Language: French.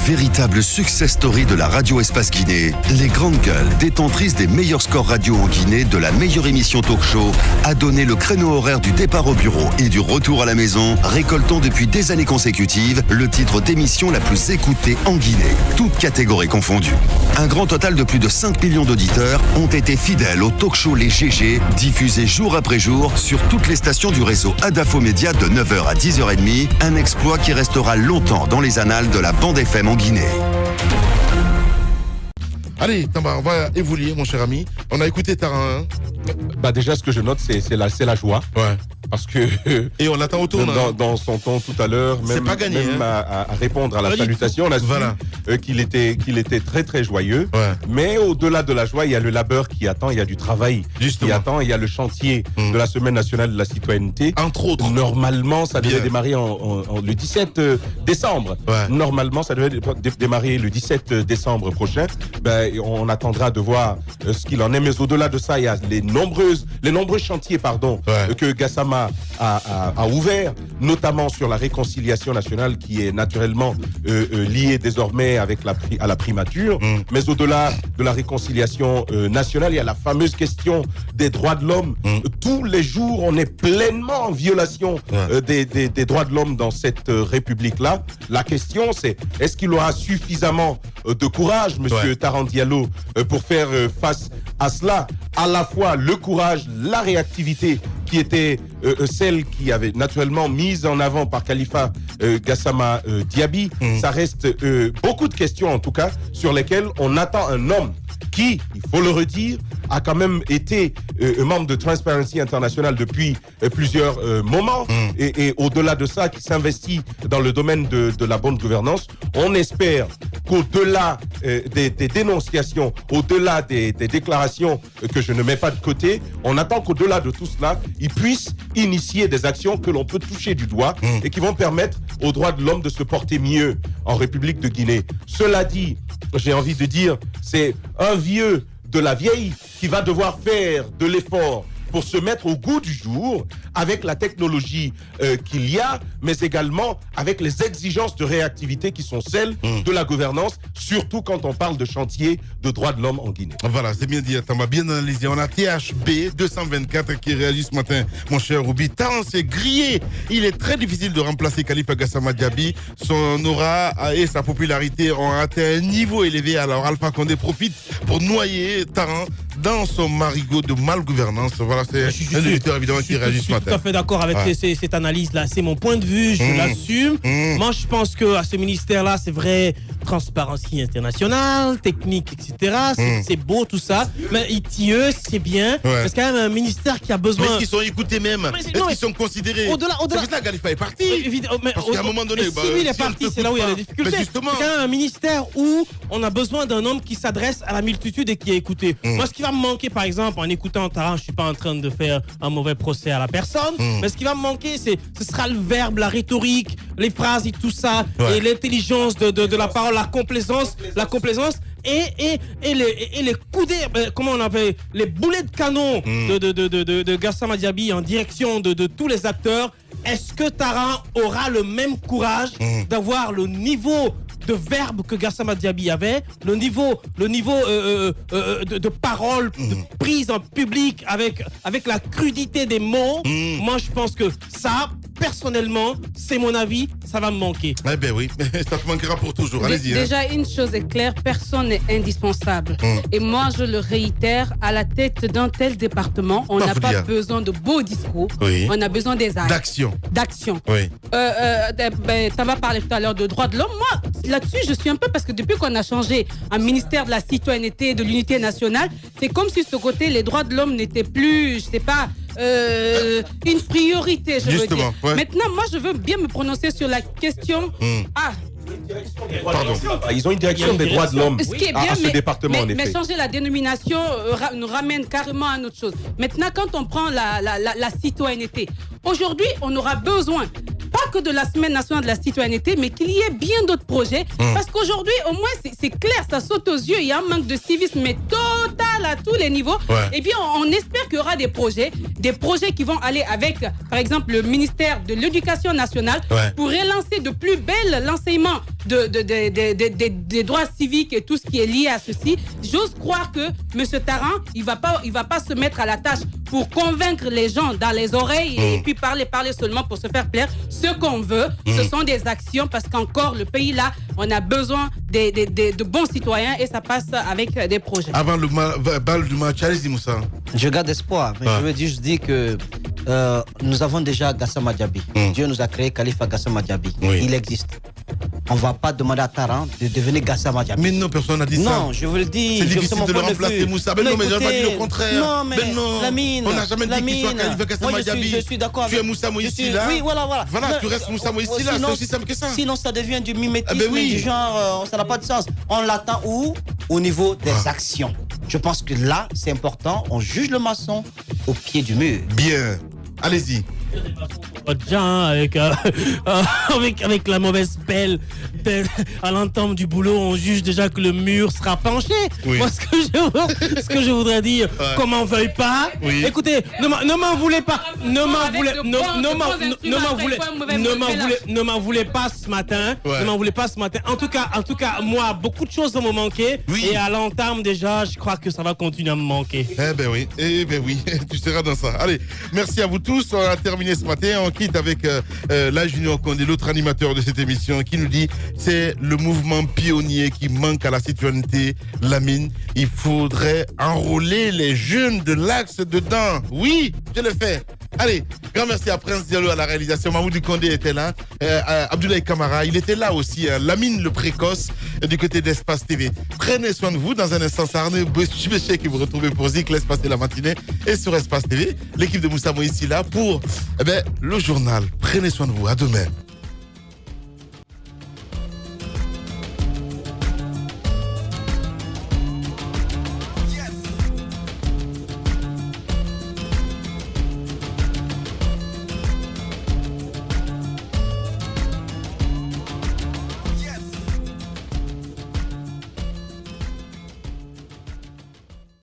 Véritable success story de la radio Espace Guinée, les grandes gueules, détentrices des meilleurs scores radio en Guinée, de la meilleure émission talk show, a donné le créneau horaire du départ au bureau et du retour à la maison, récoltant depuis des années consécutives le titre d'émission la plus écoutée en Guinée, toutes catégories confondues. Un grand total de plus de 5 millions d'auditeurs ont été fidèles au talk show Les GG, diffusé jour après jour sur toutes les stations du réseau Adafo Média de 9h à 10h30, un exploit qui restera longtemps dans les annales de la bande FM en Guinée. Allez, Tamba, on va évoluer, mon cher ami. On a écouté Tarin. Déjà, ce que je note, c'est la joie. Ouais. Parce que et on l'attend autour dans son ton tout à l'heure, même, pas gagné, même à répondre à la salutation, on a su qu'il était très très joyeux. Ouais. Mais au-delà de la joie, il y a le labeur qui attend, il y a du travail Justement. qui attend, il y a le chantier de la Semaine nationale de la citoyenneté. Entre autres. Normalement, ça devait démarrer le 17 décembre. Ouais. Normalement, ça devait démarrer le 17 décembre prochain. On attendra de voir ce qu'il en est. Mais au-delà de ça, il y a les nombreux chantiers que Gassama a ouvert, notamment sur la réconciliation nationale qui est naturellement liée désormais à la primature. Mais au-delà de la réconciliation nationale, il y a la fameuse question des droits de l'homme. Tous les jours, on est pleinement en violation des droits de l'homme dans cette République-là. La question, c'est est-ce qu'il aura suffisamment de courage, monsieur Taran Diallo, pour faire face à cela, à la fois le courage, la réactivité qui était celle qui avait naturellement mise en avant par Khalifa Gassama Diaby. Ça reste beaucoup de questions en tout cas sur lesquelles on attend un homme qui, il faut le redire, a quand même été membre de Transparency International depuis plusieurs moments et au-delà de ça, qui s'investit dans le domaine de la bonne gouvernance. On espère qu'au-delà des dénonciations, au-delà des déclarations que je ne mets pas de côté, on attend qu'au-delà de tout cela, il puisse initier des actions que l'on peut toucher du doigt et qui vont permettre aux droits de l'homme de se porter mieux en République de Guinée. Cela dit, j'ai envie de dire, c'est un vieux de la vieille qui va devoir faire de l'effort pour se mettre au goût du jour avec la technologie qu'il y a, mais également avec les exigences de réactivité qui sont celles de la gouvernance, surtout quand on parle de chantier de droits de l'homme en Guinée. Voilà, c'est bien dit, Tamba, bien analysé. On a THB 224 qui réagit ce matin, mon cher Roubi. Tant c'est grillé. Il est très difficile de remplacer Khalifa Gassama Diaby. Son aura et sa popularité ont atteint un niveau élevé. Alors Alpha Condé profite pour noyer Taran dans son marigot de malgouvernance. Voilà, c'est un éditeur évidemment qui réagit ce matin. Je suis tout à fait d'accord avec cette analyse-là. C'est mon point de vue, je l'assume. Moi, je pense qu'à ce ministère-là, c'est vrai, transparency internationale, technique, etc. C'est beau tout ça. Mais ITIE, c'est bien. C'est quand même un ministère qui a besoin. Mais est-ce qu'ils sont écoutés même? Est-ce qu'ils sont considérés? Au-delà. C'est pour ça que Khalifa est parti. Parce qu'à un moment donné, si lui il est parti, c'est là où il y a les difficultés. C'est quand même un ministère où on a besoin d'un homme qui s'adresse à la multitude et qui est écouté. Moi, ce qui va me manquer, par exemple, en écoutant Taran, je suis pas en train de faire un mauvais procès à la personne, mais ce qui va me manquer, ce sera le verbe, la rhétorique, les phrases et tout ça, et l'intelligence de la parole, la complaisance et les coups comment on appelle, les boulets de canon de Gassama Diaby en direction de tous les acteurs. Est-ce que Taran aura le même courage d'avoir le niveau de verbe que Gassama Diaby avait, le niveau de parole, de prise en public avec la crudité des mots? Moi, je pense que ça, personnellement, c'est mon avis, ça va me manquer. Eh ben oui, ça te manquera pour toujours. Allez-y. Déjà, une chose est claire, personne n'est indispensable. Et moi, je le réitère, à la tête d'un tel département, on n'a pas besoin de beaux discours, on a besoin des actes. D'action. Oui. Ça va parler tout à l'heure de droits de l'homme. Moi, là-dessus, je suis un peu, parce que depuis qu'on a changé un ministère de la citoyenneté et de l'unité nationale, c'est comme si ce côté, les droits de l'homme n'étaient plus, je sais pas, une priorité, je veux dire. Maintenant, moi, je veux bien me prononcer sur la question. Pardon. Ils ont une direction des droits de l'homme à ce département, en effet. Mais changer la dénomination nous ramène carrément à autre chose. Maintenant, quand on prend la citoyenneté, aujourd'hui, on aura besoin pas que de la Semaine nationale de la citoyenneté, mais qu'il y ait bien d'autres projets. Parce qu'aujourd'hui, au moins, c'est clair, ça saute aux yeux. Il y a un manque de civisme, mais total à tous les niveaux. Et bien, on espère qu'il y aura des projets qui vont aller avec, par exemple, le ministère de l'Éducation nationale pour relancer de plus belle l'enseignement des droits civiques et tout ce qui est lié à ceci, j'ose croire que M. Taran, il va pas se mettre à la tâche pour convaincre les gens dans les oreilles et puis parler seulement pour se faire plaire. Ce qu'on veut, ce sont des actions parce qu'encore le pays là, on a besoin de bons citoyens et ça passe avec des projets. Avant le bal du match, allez-y Moussa. Je garde espoir, mais je veux juste dire que nous avons déjà Gassama Diaby. Dieu nous a créé Khalifa Gassama Diaby. Oui. Il existe. On ne va pas demander à Taran de devenir Gassama Diaby. Mais non, personne n'a dit ça. Non, je vous le dis. C'est difficile de le remplacer, Moussa. Mais non, mais j'ai pas dit le contraire. Non, mais Lamine, on n'a jamais dit qu'il soit Khalifa Gassama Diaby. Je suis d'accord. Tu es Moussa Moïsi là. Oui, voilà. Voilà, tu restes Moussa Moïsi là. C'est aussi simple que ça. Sinon, ça devient du mimétisme du genre, ça n'a pas de sens. On l'attend où? Au niveau des actions. Je pense que là, c'est important. On juge le maçon au pied du mur. Bien. Allez-y. Avec la mauvaise pelle à l'entame du boulot, on juge déjà que le mur sera penché. Oui. Moi, ce que je voudrais dire, qu'on m'en veuille pas. Oui. Écoutez, ne m'en voulez pas. Ne m'en voulez pas ce matin. Ouais. Ne m'en voulez pas ce matin. En tout cas, moi, beaucoup de choses vont me manquer. Oui. Et à l'entame déjà, je crois que ça va continuer à me manquer. Eh ben oui, tu seras dans ça. Allez, merci à vous tous. On a terminé ce matin. On quitte avec la Junior Condé, l'autre animateur de cette émission, qui nous dit c'est le mouvement pionnier qui manque à la citoyenneté. Lamine, il faudrait enrôler les jeunes de l'Axe dedans. Oui, je le fais. Allez, grand merci à Prince Diallo à la réalisation. Mahmoud Condé était là. Abdoulaye Kamara, il était là aussi. Lamine le précoce du côté d'Espace TV. Prenez soin de vous. Dans un instant, c'est Arnaud Bouchet qui vous retrouvez pour Zik, l'Espace de la matinée. Et sur Espace TV, l'équipe de Moussa Moïsi là pour le journal. Prenez soin de vous. À demain.